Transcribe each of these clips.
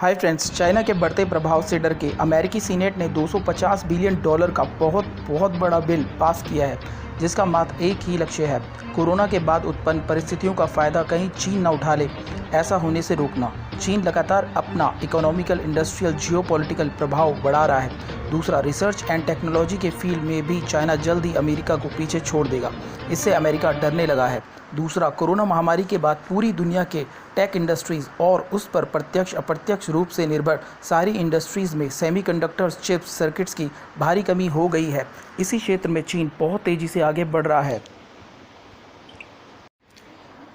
Hi friends, China के बढ़ते प्रभाव से डर के अमेरिकी सीनेट ने $250 बिलियन का बहुत बड़ा बिल पास किया है, जिसका मात्र एक ही लक्ष्य है, कोरोना के बाद उत्पन्न परिस्थितियों का फ़ायदा कहीं चीन न उठा ले, ऐसा होने से रोकना। चीन लगातार अपना इकोनॉमिकल, इंडस्ट्रियल, जियोपॉलिटिकल प्रभाव बढ़ा रहा है। दूसरा, रिसर्च एंड टेक्नोलॉजी के फील्ड में भी चाइना जल्द ही अमेरिका को पीछे छोड़ देगा। इससे अमेरिका डरने लगा है। दूसरा, कोरोना महामारी के बाद पूरी दुनिया के टेक इंडस्ट्रीज़ और उस पर प्रत्यक्ष अप्रत्यक्ष रूप से निर्भर सारी इंडस्ट्रीज़ में सेमीकंडक्टर्स, चिप्स, सर्किट्स की भारी कमी हो गई है। इसी क्षेत्र में चीन बहुत तेज़ी से आगे बढ़ रहा है।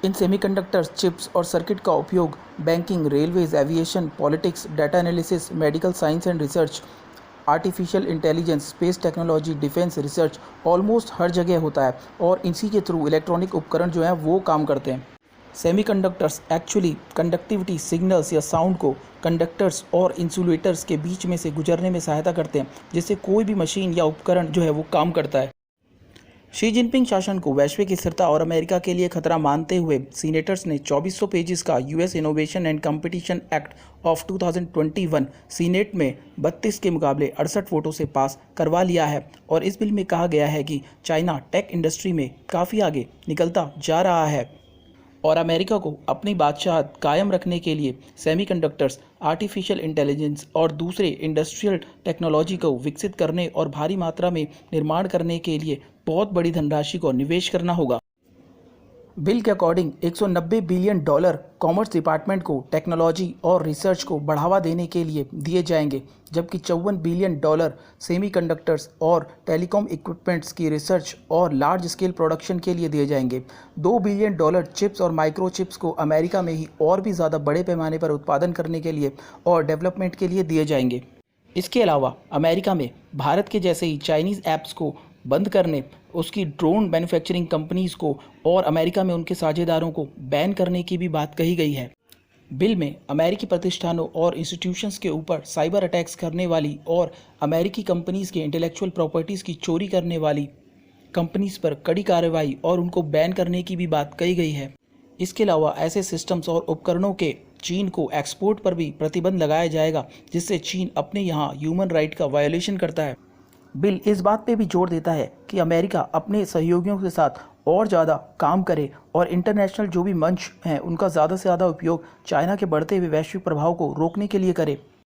इन सेमीकंडक्टर्स, चिप्स और सर्किट का उपयोग banking, railways, aviation, politics, data analysis, medical science and research, artificial intelligence, space technology, defence research, almost हर जगह होता है और इसी के थ्रू इलेक्ट्रॉनिक उपकरण जो हैं वो काम करते हैं। सेमीकंडक्टर्स एक्चुअली कंडक्टिविटी सिग्नल्स या साउंड को कंडक्टर्स और इंसुलेटर्स के बीच में से गुजरने में सहायता करते हैं, जिससे कोई भी मशीन या उपकरण जो है वो काम करता है। शी जिनपिंग शासन को वैश्विक स्थिरता और अमेरिका के लिए खतरा मानते हुए सीनेटर्स ने 2400 पेजेस का US innovation and competition act of 2021 senate में 32 के मुकाबले 68 वोटों से पास करवा लिया है। और इस बिल में कहा गया है कि चाइना टेक इंडस्ट्री में काफ़ी आगे निकलता जा रहा है और अमेरिका को अपनी बादशाहत कायम रखने के लिए सेमीकंडक्टर्स, आर्टिफिशियल इंटेलिजेंस और दूसरे इंडस्ट्रियल टेक्नोलॉजी को विकसित करने और भारी मात्रा में निर्माण करने के लिए बहुत बड़ी धनराशि को निवेश करना होगा। बिल के अकॉर्डिंग $190 बिलियन कॉमर्स डिपार्टमेंट को टेक्नोलॉजी और रिसर्च को बढ़ावा देने के लिए दिए जाएंगे, जबकि $54 बिलियन सेमीकंडक्टर्स और टेलीकॉम इक्विपमेंट्स की रिसर्च और लार्ज स्केल प्रोडक्शन के लिए दिए जाएंगे। $2 बिलियन चिप्स और माइक्रोचिप्स को अमेरिका में ही और भी ज़्यादा बड़े पैमाने पर उत्पादन करने के लिए और डेवलपमेंट के लिए दिए जाएंगे। इसके अलावा अमेरिका में भारत के जैसे ही चाइनीज़ ऐप्स को बंद करने, उसकी ड्रोन मैन्युफैक्चरिंग कंपनीज़ को और अमेरिका में उनके साझेदारों को बैन करने की भी बात कही गई है। बिल में अमेरिकी प्रतिष्ठानों और इंस्टीट्यूशंस के ऊपर साइबर अटैक्स करने वाली और अमेरिकी कंपनीज़ के इंटेलेक्चुअल प्रॉपर्टीज़ की चोरी करने वाली कंपनीज़ पर कड़ी कार्रवाई और उनको बैन करने की भी बात कही गई है। इसके अलावा ऐसे सिस्टम्स और उपकरणों के चीन को एक्सपोर्ट पर भी प्रतिबंध लगाया जाएगा, जिससे चीन अपने यहाँ ह्यूमन राइट का वायोलेशन करता है। बिल इस बात पे भी जोर देता है कि अमेरिका अपने सहयोगियों के साथ और ज़्यादा काम करे और इंटरनेशनल जो भी मंच हैं उनका ज़्यादा से ज़्यादा उपयोग चाइना के बढ़ते हुए वैश्विक प्रभाव को रोकने के लिए करे।